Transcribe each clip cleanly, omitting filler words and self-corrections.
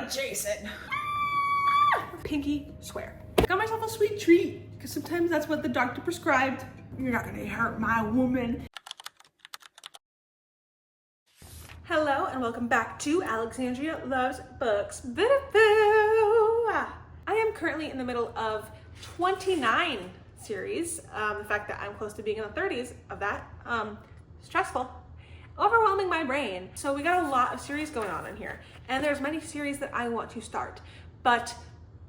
Jason. Pinky swear. Got myself a sweet treat, because sometimes that's what the doctor prescribed. You're not gonna hurt my woman. Hello and welcome back to Alexandria Loves Books. I am currently in the middle of 29 series. The fact that I'm close to being in the 30s of that, stressful, overwhelming my brain. So we got a lot of series going on in here, and there's many series that I want to start, but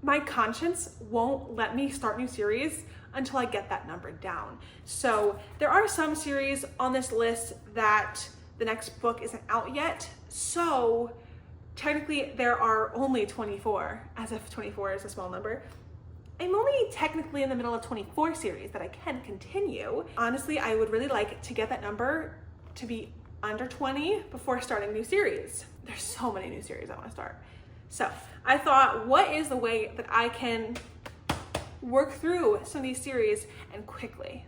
my conscience won't let me start new series until I get that number down. So there are some series on this list that the next book isn't out yet. So technically there are only 24, as if 24 is a small number. I'm only technically in the middle of 24 series that I can continue. Honestly, I would really like to get that number to be under 20 before starting new series. There's so many new series I want to start. So I thought, what is the way that I can work through some of these series and quickly?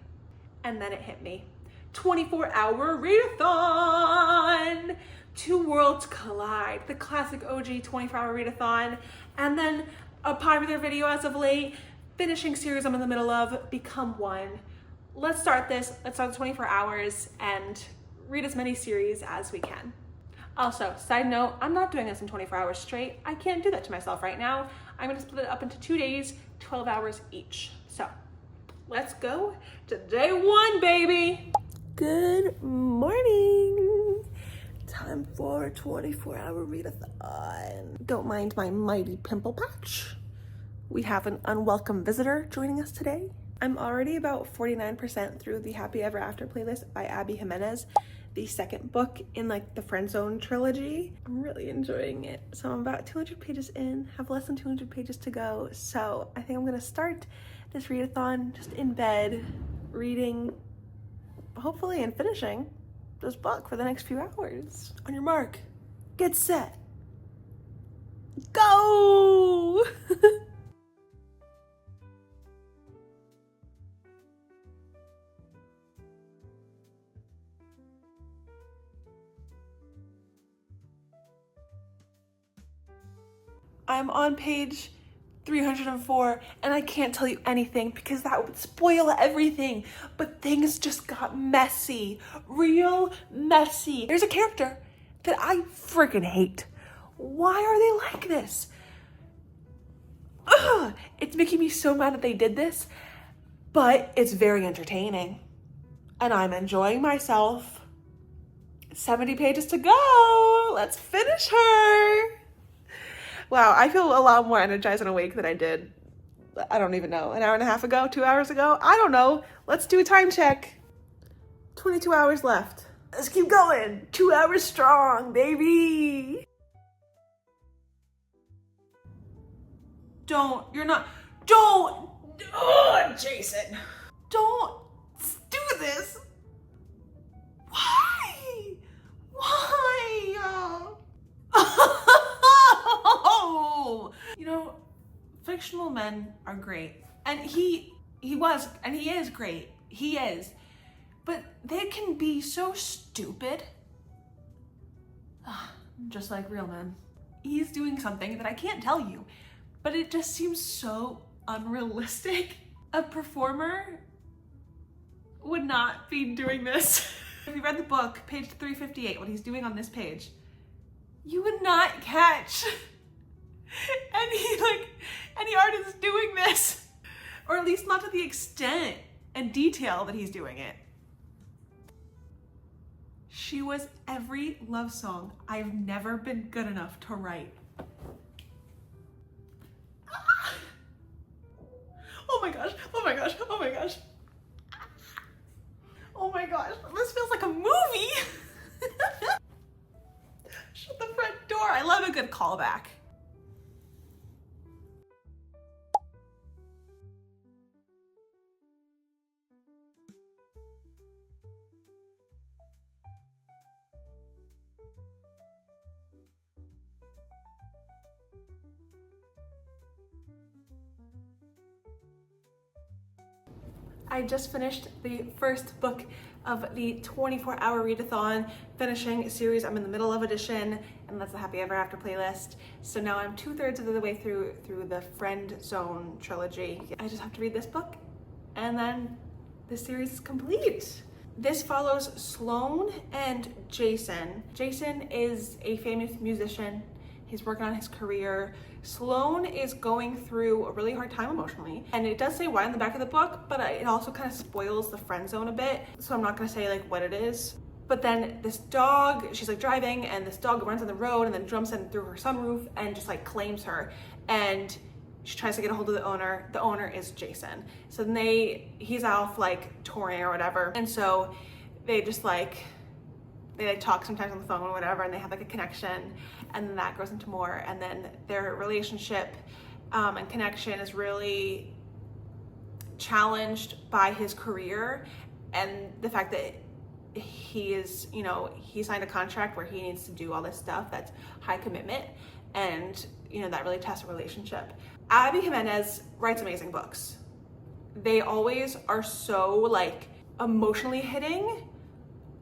And then it hit me. 24-hour readathon! Two worlds collide. The classic OG 24-hour readathon, and then a popular video as of late, finishing series I'm in the middle of, Become One. Let's start this. Let's start the 24 hours and read as many series as we can. Also, side note, I'm not doing this in 24 hours straight. I can't do that to myself right now. I'm gonna split it up into 2 days, 12 hours each. So let's go to day one, baby. Good morning. Time for a 24-hour readathon. Don't mind my mighty pimple patch. We have an unwelcome visitor joining us today. I'm already about 49% through the Happy Ever After playlist by Abby Jimenez, the second book in like the Friend Zone trilogy. I'm really enjoying it. So I'm about 200 pages in, have less than 200 pages to go. So I think I'm gonna start this readathon just in bed, reading, hopefully, and finishing this book for the next few hours. On your mark, get set, go! I'm on page 304, and I can't tell you anything because that would spoil everything, but things just got messy, real messy. There's a character that I freaking hate. Why are they like this? Ugh, it's making me so mad that they did this, but it's very entertaining, and I'm enjoying myself. 70 pages to go. Let's finish her. Wow, I feel a lot more energized and awake than I did, I don't even know, an hour and a half ago, 2 hours ago? I don't know. Let's do a time check. 22 hours left. Let's keep going. 2 hours strong, baby. Don't, Jason. Don't do this. Why? You know, fictional men are great. And he is great. He is. But they can be so stupid. Just like real men. He's doing something that I can't tell you, but it just seems so unrealistic. A performer would not be doing this. If you read the book, page 358, what he's doing on this page, you would not catch any artist doing this, or at least not to the extent and detail that he's doing it. She was every love song I've never been good enough to write. Oh my gosh, oh my gosh, oh my gosh. Oh my gosh, this feels like a movie. Shut the front door. I love a good callback. I just finished the first book of the 24-hour readathon, finishing a series I'm in the middle of edition, and that's the Happy Ever After playlist. So now I'm 2/3 of the way through the Friend Zone trilogy. I just have to read this book, and then the series is complete. This follows Sloan and Jason. Jason is a famous musician. He's working on his career. Sloan is going through a really hard time emotionally. And it does say why in the back of the book, but it also kind of spoils the friend zone a bit. So I'm not gonna say like what it is. But then this dog, she's like driving, and this dog runs on the road and then jumps in through her sunroof and just like claims her. And she tries to get a hold of the owner. The owner is Jason. So then he's off like touring or whatever. And so they just like, they like talk sometimes on the phone or whatever, and they have like a connection, and then that grows into more, and then their relationship and connection is really challenged by his career and the fact that he is, you know, he signed a contract where he needs to do all this stuff that's high commitment, and you know, that really tests a relationship. Abby Jimenez writes amazing books. They always are so like emotionally hitting.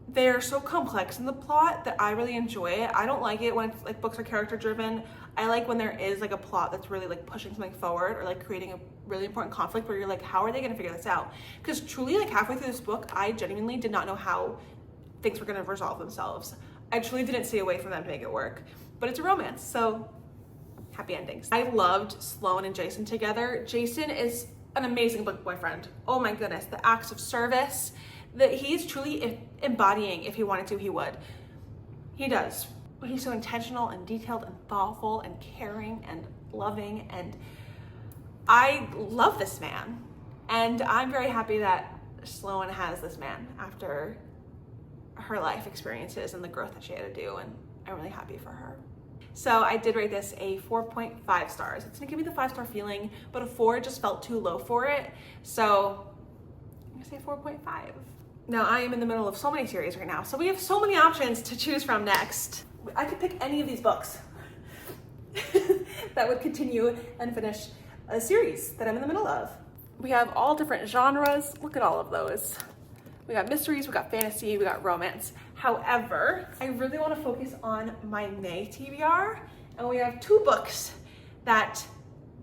They're so complex in the plot that I really enjoy it. I don't like it when it's, like, books are character driven. I like when there is like a plot that's really like pushing something forward, or like creating a really important conflict where you're like, how are they gonna figure this out? Because truly, like halfway through this book, I genuinely did not know how things were gonna resolve themselves. I truly didn't see a way for them to make it work. But it's a romance, so happy endings. I loved Sloan and Jason together. Jason is an amazing book boyfriend. Oh my goodness, the acts of service that he's truly embodying. If he wanted to, he would. He does. He's so intentional and detailed and thoughtful and caring and loving, and I love this man. And I'm very happy that Sloan has this man after her life experiences and the growth that she had to do, and I'm really happy for her. So I did rate this a 4.5 stars. It's gonna give me the 5-star feeling, but a 4 just felt too low for it. So I'm gonna say 4.5. Now I am in the middle of so many series right now, so we have so many options to choose from next. I could pick any of these books that would continue and finish a series that I'm in the middle of. We have all different genres. Look at all of those. We got mysteries, we got fantasy, we got romance. However, I really want to focus on my May TBR, and we have 2 books that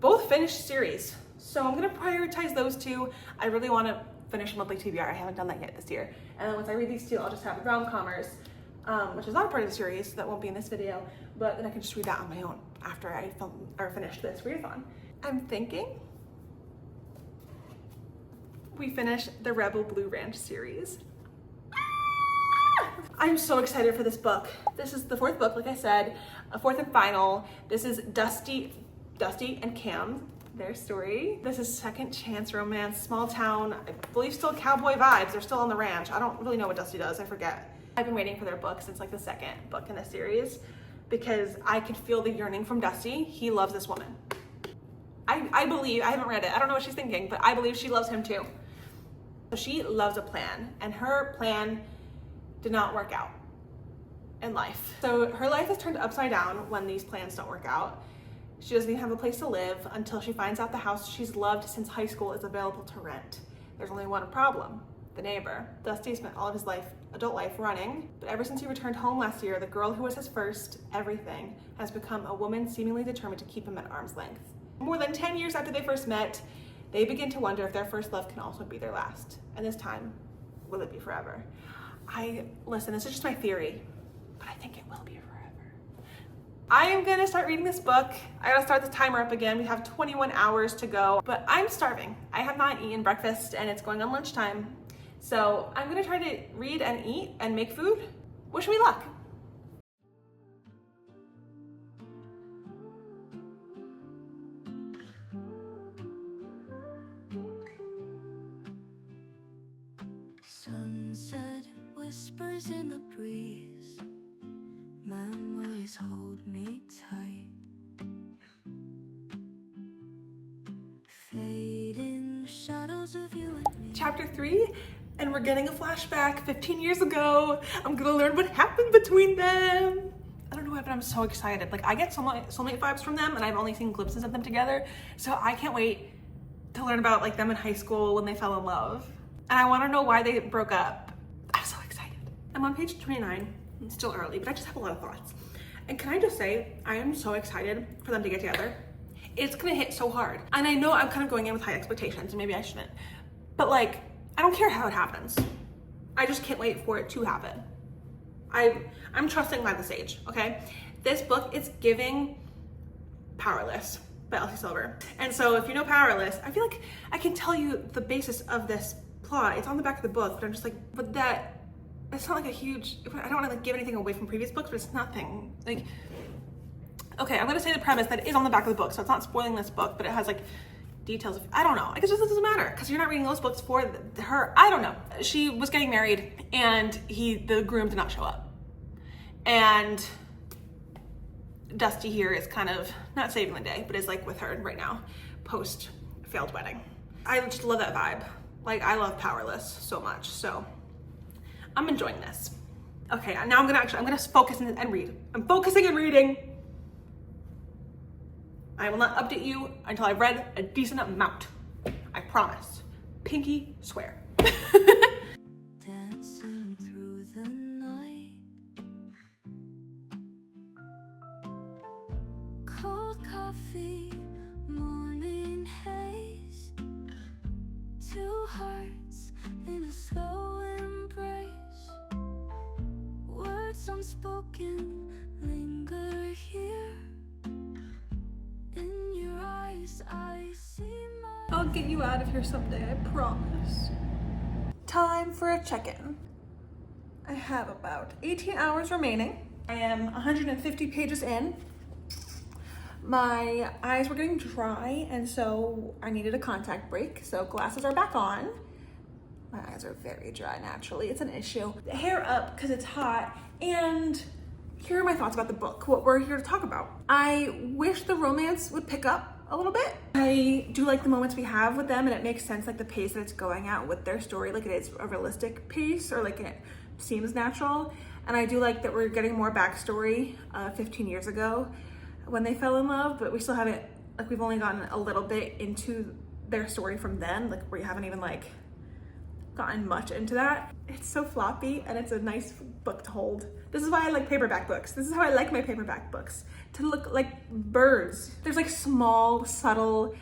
both finished series. So I'm gonna prioritize those 2. I really want to finish a monthly TBR. I haven't done that yet this year. And then once I read these 2, I'll just have rom-commers, which is not a part of the series, so that won't be in this video, but then I can just read that on my own after I finish this readathon. I'm thinking we finish the Rebel Blue Ranch series. I'm so excited for this book. This is the 4th book, like I said, a 4th and final. This is Dusty and Cam, their story. This is second chance romance, small town, I believe still cowboy vibes. They're still on the ranch. I don't really know what Dusty does, I forget. I've been waiting for their book since like the 2nd book in the series because I could feel the yearning from Dusty. He loves this woman. I believe, I haven't read it, I don't know what she's thinking, but I believe she loves him too. So she loves a plan, and her plan did not work out in life. So her life is turned upside down when these plans don't work out. She doesn't even have a place to live until she finds out the house she's loved since high school is available to rent. There's only one problem, the neighbor. Dusty spent all of his adult life running, but ever since he returned home last year, the girl who was his first everything has become a woman seemingly determined to keep him at arm's length. More than 10 years after they first met, they begin to wonder if their first love can also be their last. And this time, will it be forever? Listen, this is just my theory, but I think it will be forever. I am gonna start reading this book. I gotta start the timer up again. We have 21 hours to go, but I'm starving. I have not eaten breakfast and it's going on lunchtime. So I'm gonna try to read and eat and make food. Wish me luck. Sunset whispers in the breeze, memories hold me tight, fading shadows of you and me. Chapter 3, and we're getting a flashback 15 years ago. I'm gonna learn what happened between them. I don't know why, but I'm so excited. Like, I get soulmate vibes from them, and I've only seen glimpses of them together, so I can't wait to learn about like them in high school when they fell in love. And I want to know why they broke up. I'm so excited. I'm on page 29. It's still early, but I just have a lot of thoughts. And can I just say, I am so excited for them to get together. It's gonna hit so hard. And I know I'm kind of going in with high expectations and maybe I shouldn't, but like, I don't care how it happens. I just can't wait for it to happen. I'm trusting by the sage, okay? This book is giving Powerless by Elsie Silver. And so if you know Powerless, I feel like I can tell you the basis of this plot. It's on the back of the book, but I'm just like, but that, it's not like a huge, I don't wanna like give anything away from previous books, but it's nothing. Like, okay, I'm gonna say the premise that is on the back of the book, so it's not spoiling this book, but it has like details of, I don't know, I guess it doesn't matter, because you're not reading those books for her. I don't know. She was getting married and the groom did not show up. And Dusty here is kind of not saving the day, but is like with her right now, post failed wedding. I just love that vibe. Like, I love Powerless so much, so I'm enjoying this. Okay, now I'm gonna focus and read. I'm focusing and reading. I will not update you until I've read a decent amount. I promise. Pinky swear. Dancing through the night, cold coffee, morning haze, two hearts in a slow embrace, words unspoken linger here. In your eyes I see my... I'll get you out of here someday, I promise. Time for a check-in. I have about 18 hours remaining. I am 150 pages in. My eyes were getting dry, and so I needed a contact break, so glasses are back on. My eyes are very dry naturally, it's an issue. Hair up because it's hot, and here are my thoughts about the book, what we're here to talk about. I wish the romance would pick up a little bit. I do like the moments we have with them, and it makes sense, like the pace that it's going at with their story, like it is a realistic pace, or like it seems natural. And I do like that we're getting more backstory 15 years ago when they fell in love, but we still haven't, like we've only gotten a little bit into their story from then, like we haven't even like gotten much into that. It's so floppy and it's a nice book to hold. This is why I like paperback books. This is how I like my paperback books, to look like birds. There's like small, subtle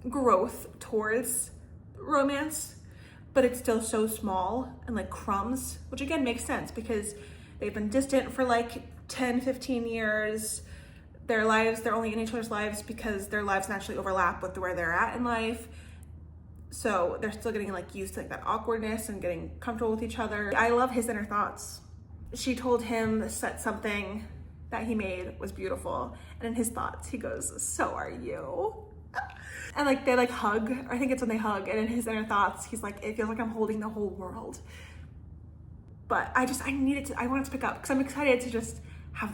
growth towards romance, but it's still so small and like crumbs, which again makes sense because they've been distant for like 10, 15 years. Their lives, they're only in each other's lives because their lives naturally overlap with where they're at in life. So they're still getting like used to like that awkwardness and getting comfortable with each other. I love his inner thoughts. She told him that something that he made was beautiful. And in his thoughts, he goes, "So are you." And like they like hug, or I think it's when they hug, and in his inner thoughts, he's like, "It feels like I'm holding the whole world." But I wanted to pick up because I'm excited to just have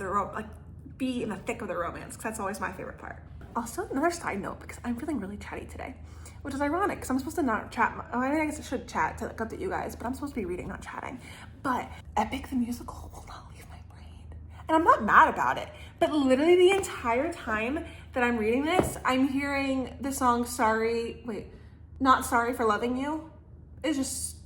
be in the thick of the romance, because that's always my favorite part. Also, another side note, because I'm feeling really chatty today, which is ironic because I'm supposed to not chat. I mean, I guess I should chat to update you guys, but I'm supposed to be reading, not chatting. But Epic the musical will not leave my brain. And I'm not mad about it, but literally the entire time that I'm reading this, I'm hearing the song Not Sorry for Loving You. It's just,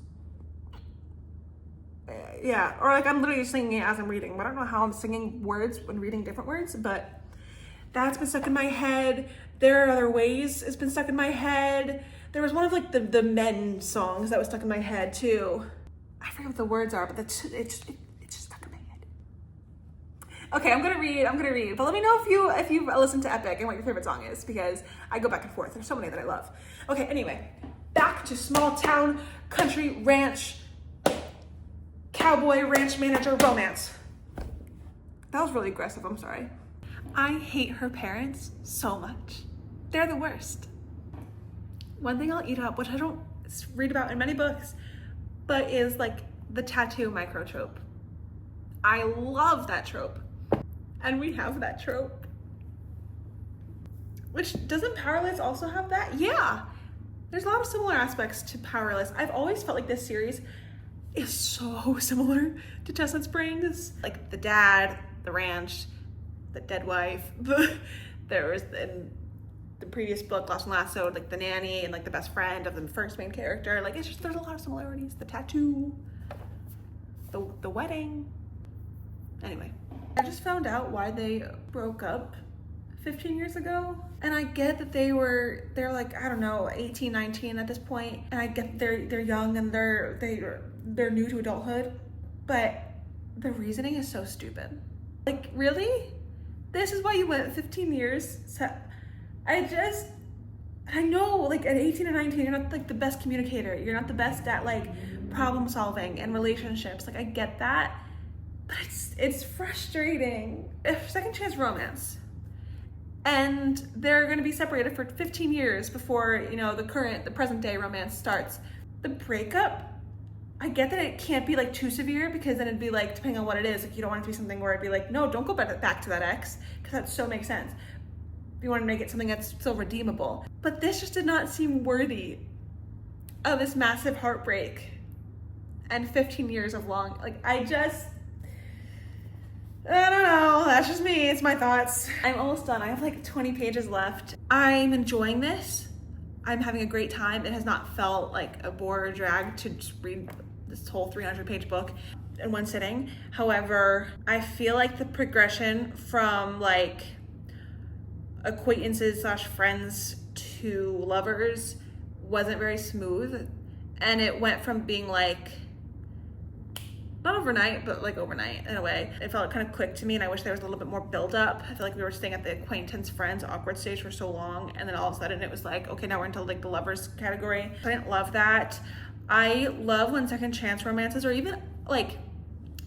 yeah, or like I'm literally singing it as I'm reading. I don't know how I'm singing words when reading different words, but that's been stuck in my head. There Are Other Ways has been stuck in my head. There was one of like the men songs that was stuck in my head too. I forget what the words are, but it's just stuck in my head. Okay, I'm gonna read. But let me know if you listen to Epic and what your favorite song is, because I go back and forth. There's so many that I love. Okay, anyway, back to small town, country, ranch, cowboy, ranch manager romance. That was really aggressive, I'm sorry. I hate her parents so much. They're the worst. One thing I'll eat up, which I don't read about in many books, but is like the tattoo microtrope. I love that trope. And we have that trope. Which, doesn't Powerless also have that? Yeah. There's a lot of similar aspects to Powerless. I've always felt like this series is so similar to Chestnut Springs. Like the dad, the ranch, the dead wife. There was in the previous book, Lost and Lasso, like the nanny and like the best friend of the first main character. Like it's just, there's a lot of similarities. The tattoo, the wedding. Anyway, I just found out why they broke up 15 years ago. And I get that they're like, I don't know, 18, 19 at this point. And I get they're young and they're new to adulthood. But the reasoning is so stupid. Like, really? This is why you went 15 years? I know, like at 18 and 19, you're not like the best communicator. You're not the best at like problem solving and relationships. Like, I get that, but it's frustrating. If second chance romance, and they're gonna be separated for 15 years before, you know, the present day romance starts. The breakup, I get that it can't be like too severe, because then it'd be like, depending on what it is, like you don't want it to be something where it'd be like, no, don't go back to that ex, because that so makes sense. You want to make it something that's still redeemable. But this just did not seem worthy of this massive heartbreak and 15 years of long, like I don't know, that's just me, it's my thoughts. I'm almost done, I have like 20 pages left. I'm enjoying this. I'm having a great time. It has not felt like a bore or drag to just read this whole 300-page book in one sitting. However, I feel like the progression from like acquaintances / friends to lovers wasn't very smooth, and it went from being like not overnight, but like overnight in a way. It felt kind of quick to me, and I wish there was a little bit more build up. I feel like we were staying at the acquaintance friends awkward stage for so long, and then all of a sudden it was like, okay, now we're into like the lovers category. I didn't love that. I love when second chance romances, or even like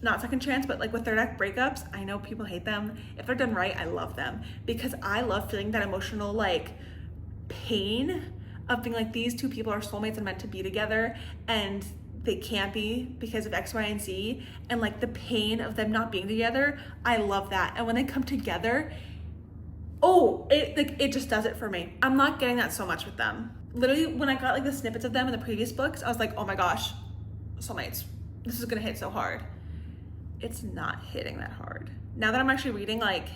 not second chance, but like with third act breakups, I know people hate them. If they're done right, I love them, because I love feeling that emotional like pain of being like, these two people are soulmates and meant to be together, and they can't be because of X, Y, and Z, and like the pain of them not being together. I love that. And when they come together, it just does it for me. I'm not getting that so much with them. Literally, when I got like the snippets of them in the previous books, I was like, oh my gosh, soulmates, this is gonna hit so hard. It's not hitting that hard. Now that I'm actually reading like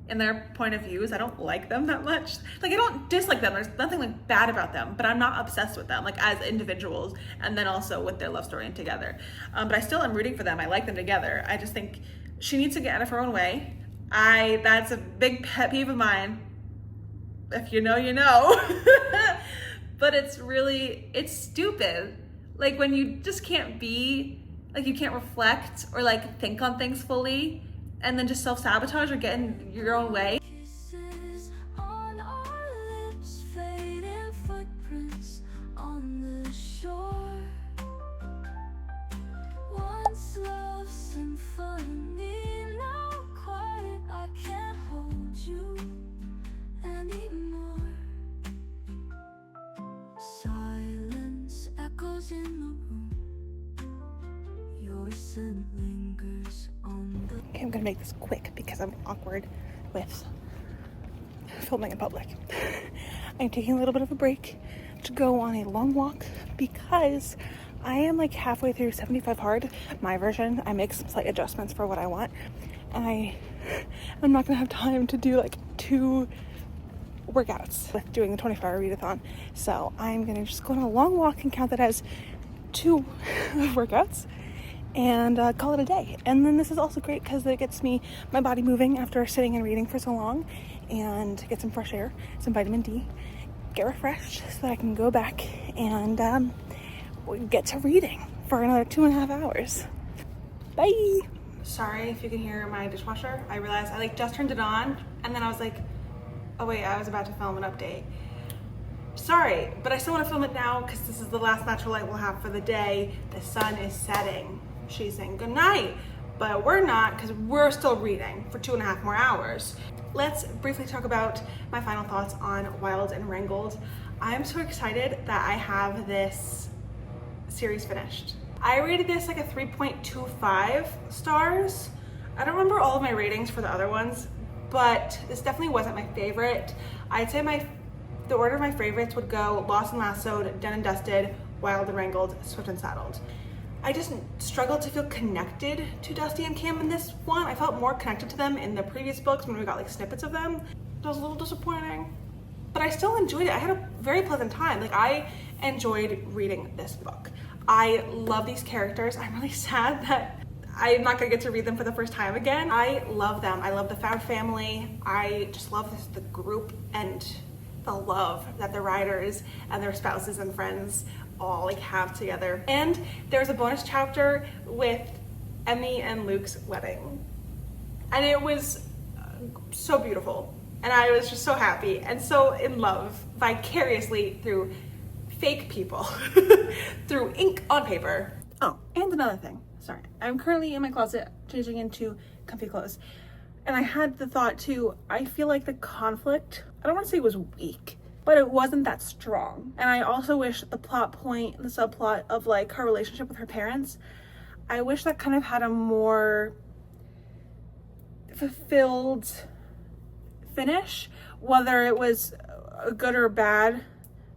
in their point of views, I don't like them that much. Like, I don't dislike them, there's nothing like bad about them, but I'm not obsessed with them like as individuals, and then also with their love story and together. But I still am rooting for them. I like them together. I just think she needs to get out of her own way. That's a big pet peeve of mine. If you know, you know. But it's stupid. Like when you just can't be, like you can't reflect or like think on things fully, and then just self-sabotage or get in your own way. Kisses on our lips, fading footprints on the shore. Once love symphony, now quiet, I can't hold you anymore. Silence echoes in the room. Your scent lingers on the... Okay, I'm gonna make this quick because I'm awkward with filming in public. I'm taking a little bit of a break to go on a long walk because I am like halfway through 75 hard, my version. I make some slight adjustments for what I want, and I'm not gonna have time to do like 2 workouts with doing the 24-hour readathon. So I'm gonna just go on a long walk and count that as 2 workouts and call it a day. And then this is also great because it gets my body moving after sitting and reading for so long, and get some fresh air, some vitamin D, get refreshed so that I can go back and get to reading for another 2.5 hours. Bye. Sorry if you can hear my dishwasher. I realized I like just turned it on, and then I was like, oh wait, I was about to film an update. Sorry, but I still want to film it now because this is the last natural light we'll have for the day. The sun is setting. She's saying good night, but we're not, because we're still reading for 2.5 more hours. Let's briefly talk about my final thoughts on Wild and Wrangled. I am so excited that I have this series finished. I rated this like a 3.25 stars. I don't remember all of my ratings for the other ones, but this definitely wasn't my favorite. I'd say the order of my favorites would go Lost and Lassoed, Done and Dusted, Wild and Wrangled, Swift and Saddled. I just struggled to feel connected to Dusty and Cam in this one. I felt more connected to them in the previous books when we got like snippets of them. It was a little disappointing, but I still enjoyed it. I had a very pleasant time. Like, I enjoyed reading this book. I love these characters. I'm really sad that I'm not gonna get to read them for the first time again. I love them. I love the Fab family. I just love the group and the love that the writers and their spouses and friends all like have together. And there's a bonus chapter with Emmy and Luke's wedding. And it was so beautiful. And I was just so happy and so in love vicariously through fake people, through ink on paper. Oh, and another thing, sorry. I'm currently in my closet changing into comfy clothes. And I had the thought too, I feel like the conflict, I don't want to say it was weak, but it wasn't that strong. And I also wish the plot point, the subplot of like her relationship with her parents, I wish that kind of had a more fulfilled finish, whether it was good or bad,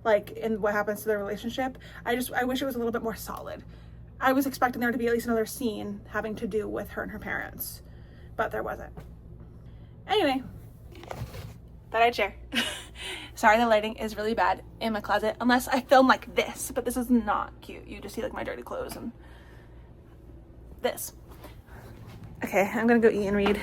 like in what happens to their relationship. I wish it was a little bit more solid. I was expecting there to be at least another scene having to do with her and her parents, but there wasn't. Anyway, thought I'd share. Sorry, the lighting is really bad in my closet, unless I film like this, but this is not cute. You just see like my dirty clothes and this. Okay, I'm gonna go eat and read.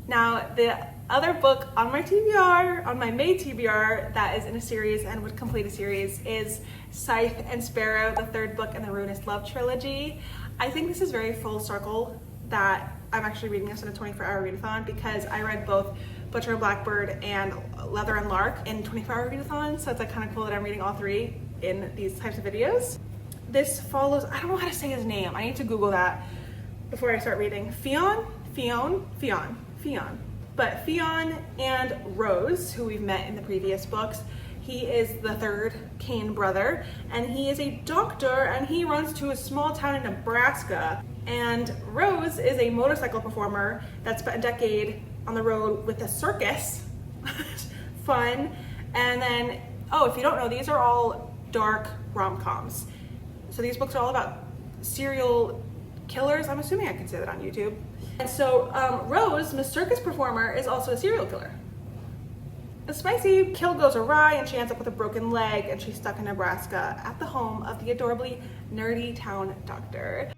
Now, the other book on my TBR, on my May TBR, that is in a series and would complete a series is Scythe and Sparrow, the third book in the Ruinous Love trilogy. I think this is very full circle that I'm actually reading this in a 24-hour readathon because I read both Butcher and Blackbird and Leather and Lark in 24-hour readathon, so it's like kind of cool that I'm reading all three in these types of videos. This follows, I don't know how to say his name. I need to Google that before I start reading. Fionn. But Fionn and Rose, who we've met in the previous books, he is the third Kane brother, and he is a doctor, and he runs to a small town in Nebraska. And Rose is a motorcycle performer that spent a decade on the road with a circus. Fun. And then, oh, if you don't know, these are all dark rom-coms. So these books are all about serial killers. I'm assuming I can say that on YouTube. And so Rose, Miss Circus Performer, is also a serial killer. A spicy kill goes awry and she ends up with a broken leg and she's stuck in Nebraska at the home of the adorably nerdy town doctor.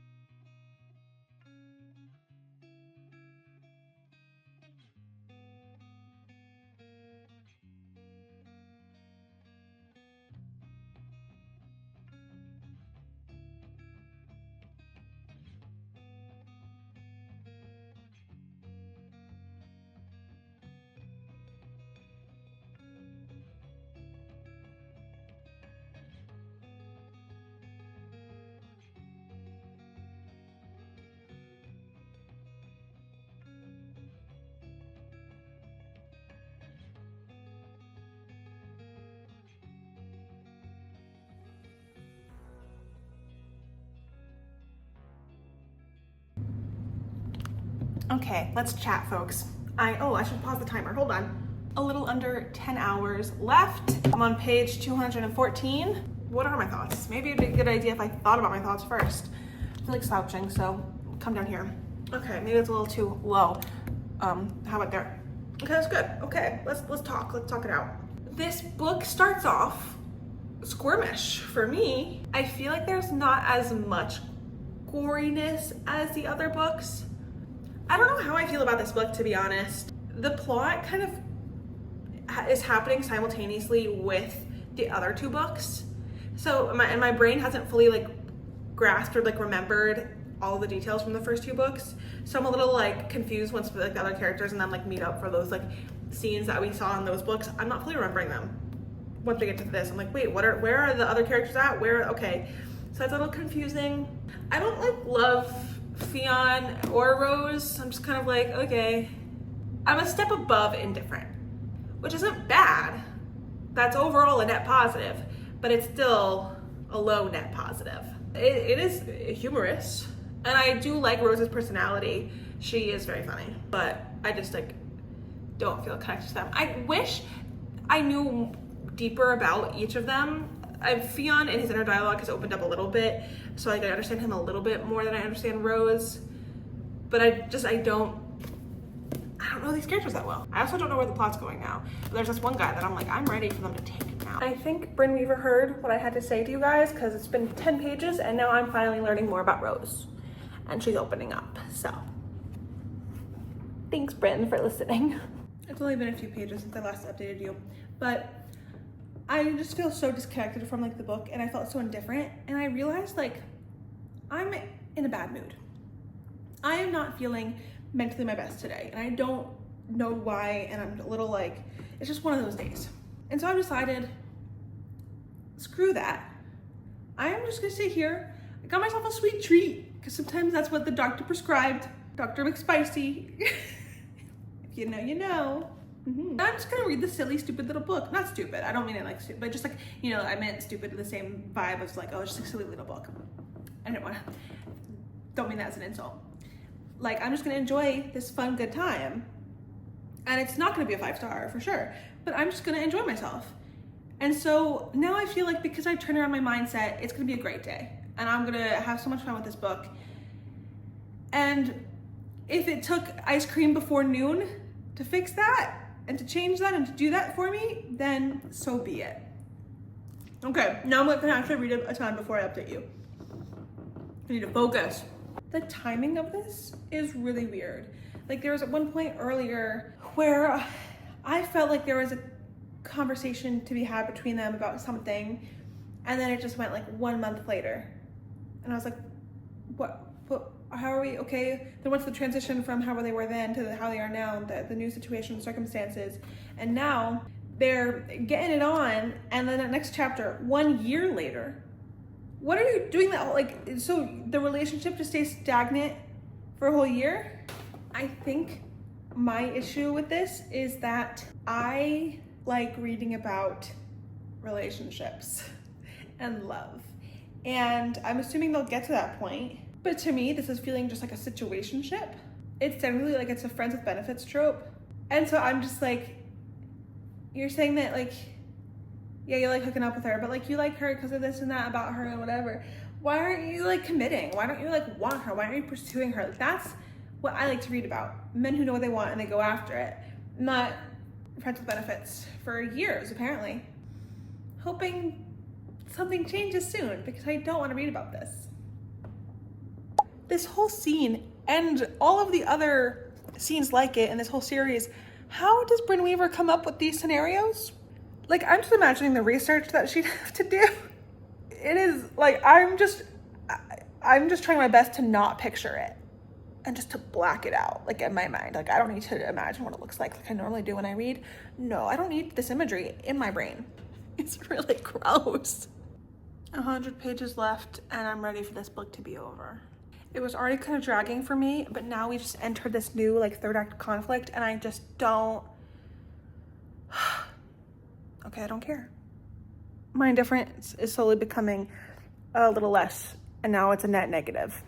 Okay, let's chat, folks. I should pause the timer. Hold on. A little under 10 hours left. I'm on page 214. What are my thoughts? Maybe it'd be a good idea if I thought about my thoughts first. I feel like slouching, so come down here. Okay, maybe it's a little too low. How about there? Okay, that's good. Okay, let's talk. Let's talk it out. This book starts off squirmish for me. I feel like there's not as much goriness as the other books. I don't know how I feel about this book, to be honest. The plot kind of is happening simultaneously with the other two books. So my brain hasn't fully like grasped or like remembered all the details from the first two books. So I'm a little like confused once like the other characters and then like meet up for those like scenes that we saw in those books. I'm not fully remembering them. Once we get to this, I'm like, wait, where are the other characters at? Okay. So it's a little confusing. I don't like love Fionn or Rose. I'm just kind of like, okay. I'm a step above indifferent, which isn't bad. That's overall a net positive, but it's still a low net positive. It is humorous, and I do like Rose's personality. She is very funny, but I just like don't feel connected to them. I wish I knew deeper about each of them. Fionn in his inner dialogue has opened up a little bit, so like I understand him a little bit more than I understand Rose, but I don't know these characters that well. I also don't know where the plot's going now. But there's this one guy that I'm like, I'm ready for them to take now. I think Bryn Weaver heard what I had to say to you guys because it's been 10 pages and now I'm finally learning more about Rose. and she's opening up. So thanks, Bryn, for listening. It's only been a few pages since I last updated you, but I just feel so disconnected from like the book, and I felt so indifferent, and I realized like I'm in a bad mood. I am not feeling mentally my best today, and I don't know why, and I'm a little like, it's just one of those days. And so I've decided, screw that. I am just gonna sit here. I got myself a sweet treat, because sometimes that's what the doctor prescribed. Dr. McSpicy. If you know, you know. I'm just gonna read this silly, stupid little book. Not stupid, I don't mean it like stupid, but just like, you know, I meant stupid in the same vibe as like, oh, it's just a silly little book. I don't mean that as an insult. Like, I'm just gonna enjoy this fun, good time. And it's not gonna be a 5-star for sure, but I'm just gonna enjoy myself. And so now I feel like because I turned around my mindset, it's gonna be a great day. And I'm gonna have so much fun with this book. And if it took ice cream before noon to fix that, and to change that, and to do that for me, then so be it. Okay, now I'm gonna actually read it a ton before I update you. I need to focus. The timing of this is really weird. Like, there was at one point earlier where I felt like there was a conversation to be had between them about something, and then it just went like 1 month later. And I was like, what, how are we okay? Then what's the transition from how they were then to how they are now, the new situation, circumstances, and now they're getting it on, and then the next chapter, 1 year later. What are you doing that, like, so the relationship just stays stagnant for a whole year? I think my issue with this is that I like reading about relationships and love. And I'm assuming they'll get to that point. But to me, this is feeling just like a situationship. It's technically like it's a friends with benefits trope. And so I'm just like, you're saying that like, yeah, you like hooking up with her, but like you like her because of this and that about her and whatever. Why aren't you like committing? Why don't you like want her? Why aren't you pursuing her? Like, that's what I like to read about. Men who know what they want and they go after it. Not friends with benefits for years, apparently. Hoping something changes soon, because I don't want to read about this. This whole scene and all of the other scenes like it in this whole series, how does Bryn Weaver come up with these scenarios? Like, I'm just imagining the research that she'd have to do. It is like, I'm just trying my best to not picture it and just to black it out, like, in my mind. Like, I don't need to imagine what it looks like I normally do when I read. No, I don't need this imagery in my brain. It's really gross. 100 pages left, and I'm ready for this book to be over. It was already kind of dragging for me, but now we just entered this new like third act conflict, and I just don't. Okay, I don't care. My indifference is slowly becoming a little less, and now it's a net negative.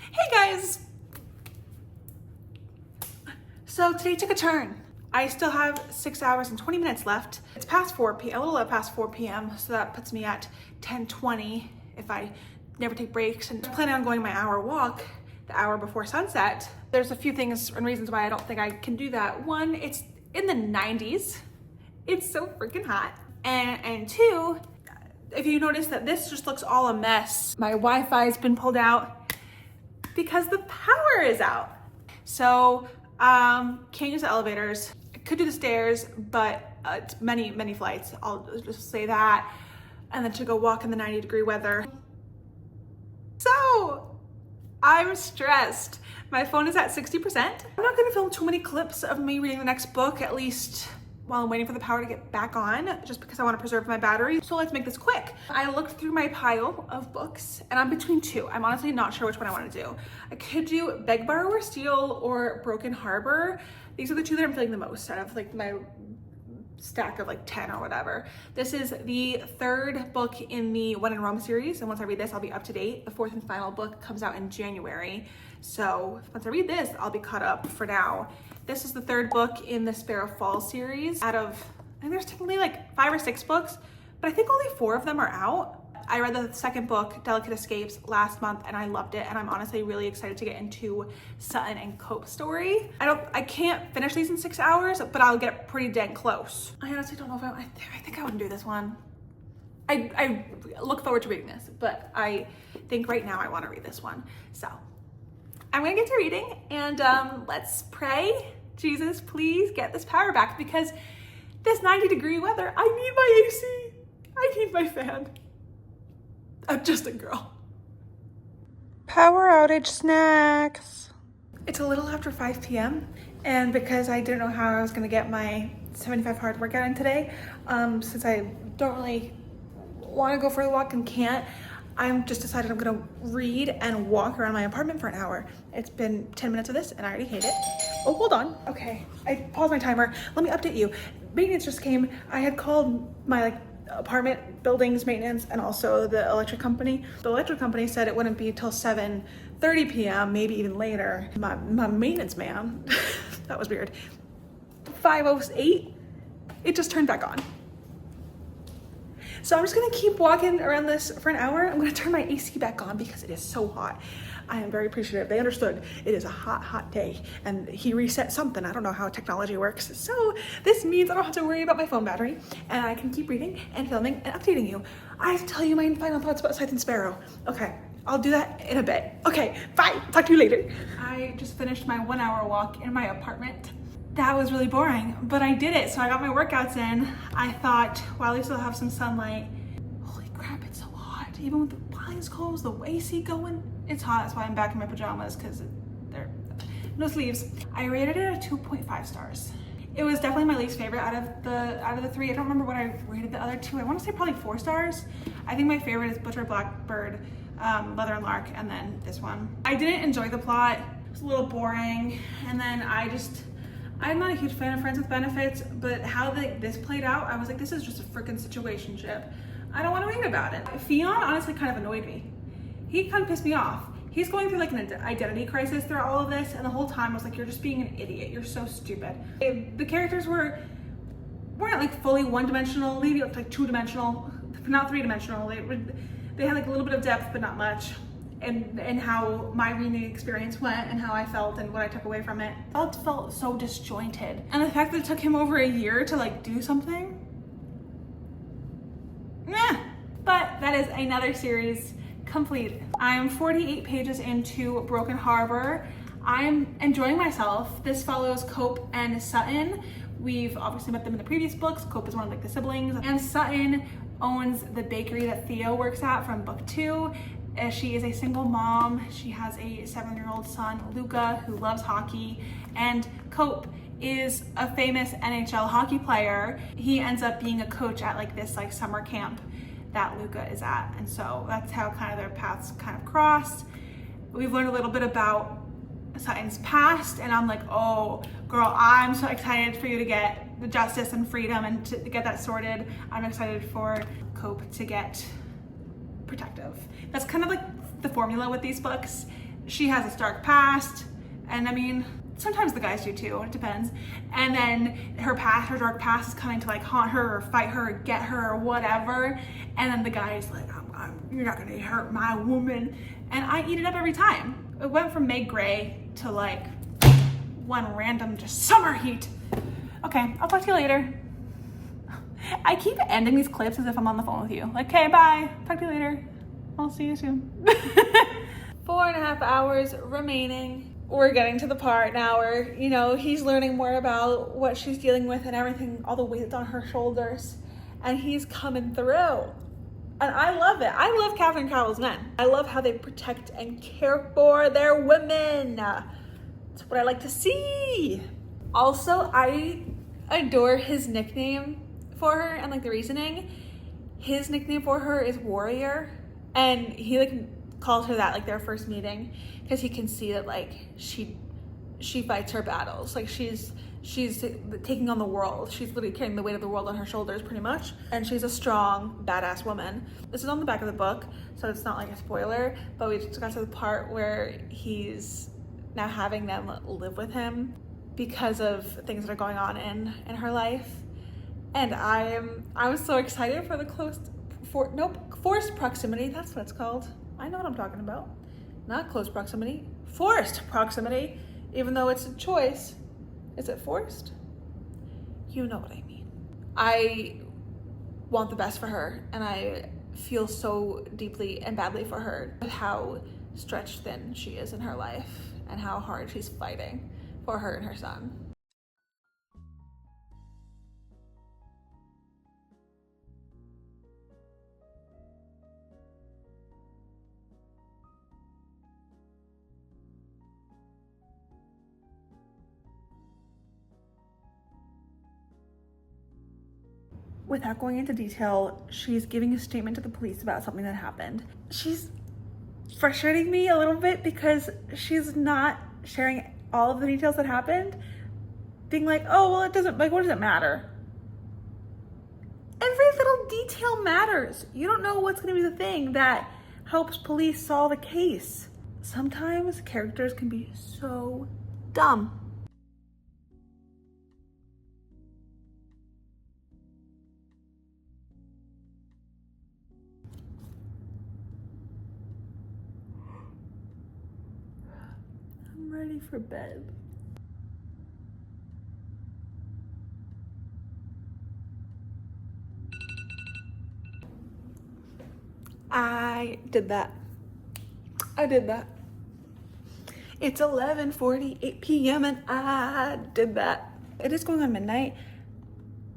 Hey guys! So today took a turn. I still have 6 hours and 20 minutes left. It's past 4 p.m., a little past 4 p.m., so that puts me at 10:20 if I never take breaks. And I'm planning on going my hour walk the hour before sunset. There's a few things and reasons why I don't think I can do that. One, it's in the 90s. It's so freaking hot. And two, if you notice that this just looks all a mess, my Wi-Fi's been pulled out because the power is out. So can't use the elevators. I could do the stairs, but it's many flights. I'll just say that. And then to go walk in the 90-degree weather. So I'm stressed. My phone is at 60%. I'm not gonna film too many clips of me reading the next book, at least while I'm waiting for the power to get back on, just because I want to preserve my battery. So let's make this quick. I looked through my pile of books, and I'm between two. I'm honestly not sure which one I want to do. I could do Beg, Borrow, or Steal or Broken Harbor. These are the two that I'm feeling the most out of like my stack of like 10 or whatever. This is the third book in the When in Rome series, and once I read this, I'll be up to date. The fourth and final book comes out in January. So once I read this, I'll be caught up for now. This is the third book in the Sparrow Falls series out of, I think there's technically like 5 or 6 books, but I think only 4 of them are out. I read the second book, Delicate Escapes, last month and I loved it, and I'm honestly really excited to get into Sutton and Cope's story. I can't finish these in 6 hours, but I'll get pretty dang close. I honestly don't know if I think I wouldn't do this one. I look forward to reading this, but I think right now I want to read this one. So I'm gonna get to reading, and let's pray. Jesus, please get this power back, because this 90-degree weather, I need my AC. I need my fan. I'm just a girl. Power outage snacks. It's a little after 5 p.m. and because I didn't know how I was gonna get my 75 hard workout in today, since I don't really want to go for a walk and can't, I'm just decided I'm gonna read and walk around my apartment for an hour. It's been 10 minutes of this and I already hate it. Oh, hold on. Okay, I paused my timer. Let me update you. Maintenance just came. I had called my apartment buildings maintenance and also the electric company. The electric company said it wouldn't be till 7:30 p.m., maybe even later. My maintenance man, that was weird. 5:08, it just turned back on. So I'm just gonna keep walking around this for an hour. I'm gonna turn my AC back on because it is so hot. I am very appreciative. They understood it is a hot, hot day, and he reset something. I don't know how technology works. So this means I don't have to worry about my phone battery, and I can keep reading and filming and updating you. I have to tell you my final thoughts about Scythe and Sparrow. Okay, I'll do that in a bit. Okay, bye, talk to you later. I just finished my 1-hour walk in my apartment. That was really boring, but I did it. So I got my workouts in. I thought, while I still have some sunlight, holy crap, it's so hot. Even with the blinds closed, the AC going, it's hot. That's why I'm back in my pajamas, because they're no sleeves. I rated it a 2.5 stars. It was definitely my least favorite out of the 3. I don't remember what I rated the other 2. I want to say probably 4 stars. I think my favorite is Butcher Blackbird, Leather and Lark, and then this one. I didn't enjoy the plot. It was a little boring, and then I'm not a huge fan of Friends with Benefits, but how this played out, I was like, this is just a freaking situationship. I don't want to read about it. Fionn honestly kind of annoyed me. He kind of pissed me off. He's going through like an identity crisis through all of this, and the whole time I was like, you're just being an idiot. You're so stupid. The characters weren't like fully one-dimensional, maybe like 2-dimensional, not 3-dimensional. They had like a little bit of depth, but not much. And how my reading experience went and how I felt and what I took away from it. It felt so disjointed. And the fact that it took him over a year to like do something, meh. But that is another series complete. I'm 48 pages into Broken Harbor. I'm enjoying myself. This follows Cope and Sutton. We've obviously met them in the previous books. Cope is one of like the siblings, and Sutton owns the bakery that Theo works at from book 2. She is a single mom. She has a 7-year-old son, Luca, who loves hockey, and Cope is a famous NHL hockey player. He ends up being a coach at like this like summer camp that Luca is at, and so that's how kind of their paths kind of crossed. We've learned a little bit about Sutton's past, and I'm like, oh girl, I'm so excited for you to get the justice and freedom and to get that sorted. I'm excited for Cope to get protective. That's kind of like the formula with these books. She has this dark past, and I mean, sometimes the guys do too, it depends. And then her dark past is coming to like haunt her or fight her or get her or whatever. And then the guy's like, you're not gonna hurt my woman. And I eat it up every time. It went from Meg Gray to like one random just summer heat. Okay, I'll talk to you later. I keep ending these clips as if I'm on the phone with you. Like, okay, bye, talk to you later. I'll see you soon. 4.5 hours remaining. We're getting to the part now where, you know, he's learning more about what she's dealing with and everything, all the weight that's on her shoulders. And he's coming through. And I love it. I love Catherine Cowell's men. I love how they protect and care for their women. That's what I like to see. Also, I adore his nickname for her and like the reasoning. His nickname for her is Warrior. And he like calls her that like their first meeting because he can see that like she fights her battles. Like she's taking on the world. She's literally carrying the weight of the world on her shoulders pretty much. And she's a strong, badass woman. This is on the back of the book, so it's not like a spoiler, but we just got to the part where he's now having them live with him. because of things that are going on in her life. And I was so excited for the forced proximity. That's what it's called. I know what I'm talking about. Not close proximity, forced proximity, even though it's a choice. Is it forced? You know what I mean. I want the best for her, and I feel so deeply and badly for her, how stretched thin she is in her life and how hard she's fighting for her and her son. Without going into detail, she's giving a statement to the police about something that happened. She's frustrating me a little bit because she's not sharing all of the details that happened, being like, oh, well, it doesn't, like, what does it matter? Every little detail matters. You don't know what's gonna be the thing that helps police solve a case. Sometimes characters can be so dumb. I'm ready for bed. I did that. It's 11:48 p.m. and I did that. It is going on midnight,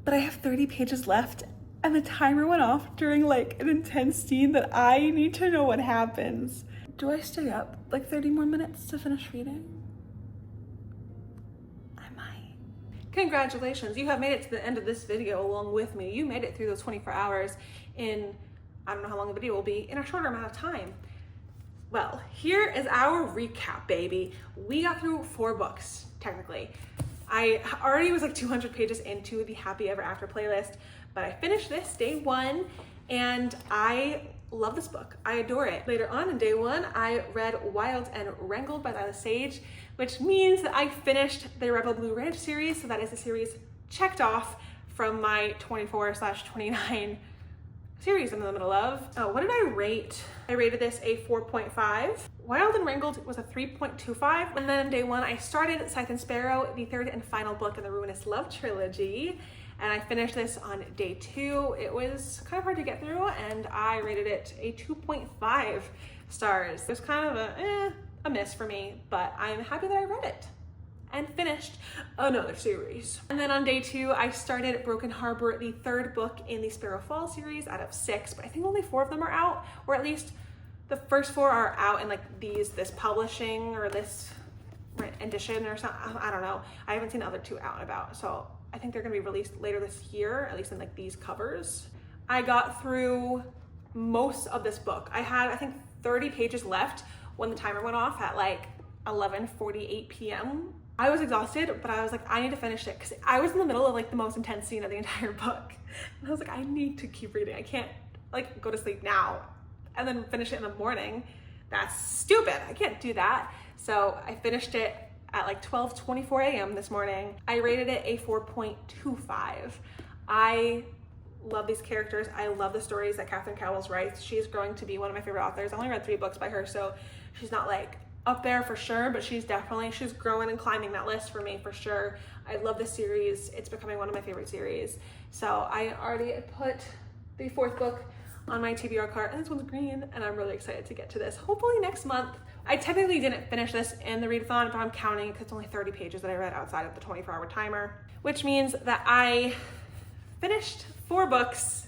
but I have 30 pages left and the timer went off during like an intense scene that I need to know what happens. Do I stay up like 30 more minutes to finish reading? I might. Congratulations, you have made it to the end of this video along with me. You made it through those 24 hours in, I don't know how long the video will be, in a shorter amount of time. Well, here is our recap, baby. We got through 4 books, technically. I already was like 200 pages into the Happy Ever After playlist, but I finished this day 1 and I love this book. I adore it. Later on in day 1, I read Wild and Wrangled by Lila Sage, which means that I finished the Rebel Blue Ranch series. So that is the series checked off from my 24/29 series I'm in the middle of. Oh, what did I rate? I rated this a 4.5. Wild and Wrangled was a 3.25. And then day 1, I started Scythe and Sparrow, the 3rd and final book in the Ruinous Love trilogy. And I finished this on day 2. It was kind of hard to get through and I rated it a 2.5 stars. It was kind of a miss for me, but I'm happy that I read it and finished another series. And then on day 2, I started Broken Harbor, the 3rd book in the Sparrow Fall series out of 6, but I think only 4 of them are out, or at least the first 4 are out in like this publishing or this edition or something. I don't know. I haven't seen the other 2 out and about, so I think they're gonna be released later this year, at least in like these covers. I got through most of this book. I had, I think, 30 pages left when the timer went off at like 11:48 p.m. I was exhausted, but I was like, I need to finish it because I was in the middle of like the most intense scene of the entire book. And I was like, I need to keep reading. I can't like go to sleep now and then finish it in the morning. That's stupid. I can't do that. So I finished it at like 12:24 a.m. this morning. I rated it a 4.25. I love these characters. I love the stories that Catherine Cowles writes. She's growing to be one of my favorite authors. I only read 3 books by her, so she's not like up there for sure, but she's growing and climbing that list for me for sure. I love this series. It's becoming one of my favorite series. So I already put the 4th book on my TBR cart, and this one's green, and I'm really excited to get to this hopefully next month. I technically didn't finish this in the readathon, but I'm counting because it's only 30 pages that I read outside of the 24-hour timer, which means that I finished 4 books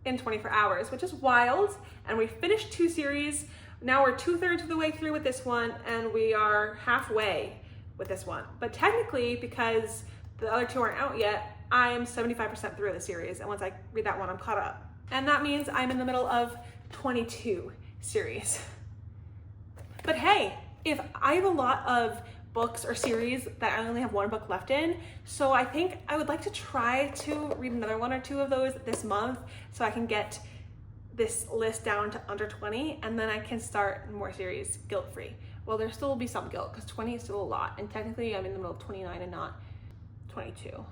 in 24 hours, which is wild. And we finished 2 series. Now we're 2/3 of the way through with this one, and we are halfway with this one. But technically, because the other 2 aren't out yet, I am 75% through the series. And once I read that one, I'm caught up. And that means I'm in the middle of 22 series. But hey, if I have a lot of books or series that I only have 1 book left in, so I think I would like to try to read another 1 or 2 of those this month so I can get this list down to under 20, and then I can start more series guilt-free. Well, there still will be some guilt because 20 is still a lot, and technically I'm in the middle of 29 and not 22.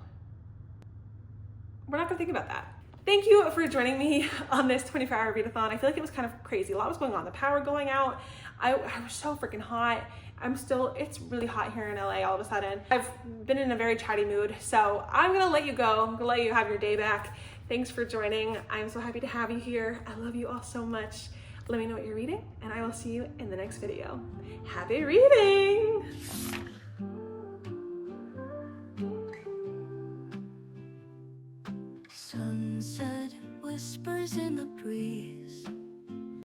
We're not gonna think about that. Thank you for joining me on this 24-hour readathon. I feel like it was kind of crazy. A lot was going on. The power going out. I was so freaking hot. It's really hot here in LA all of a sudden. I've been in a very chatty mood, so I'm gonna let you go. I'm gonna let you have your day back. Thanks for joining. I'm so happy to have you here. I love you all so much. Let me know what you're reading, and I will see you in the next video. Happy reading! Sunset whispers in the breeze.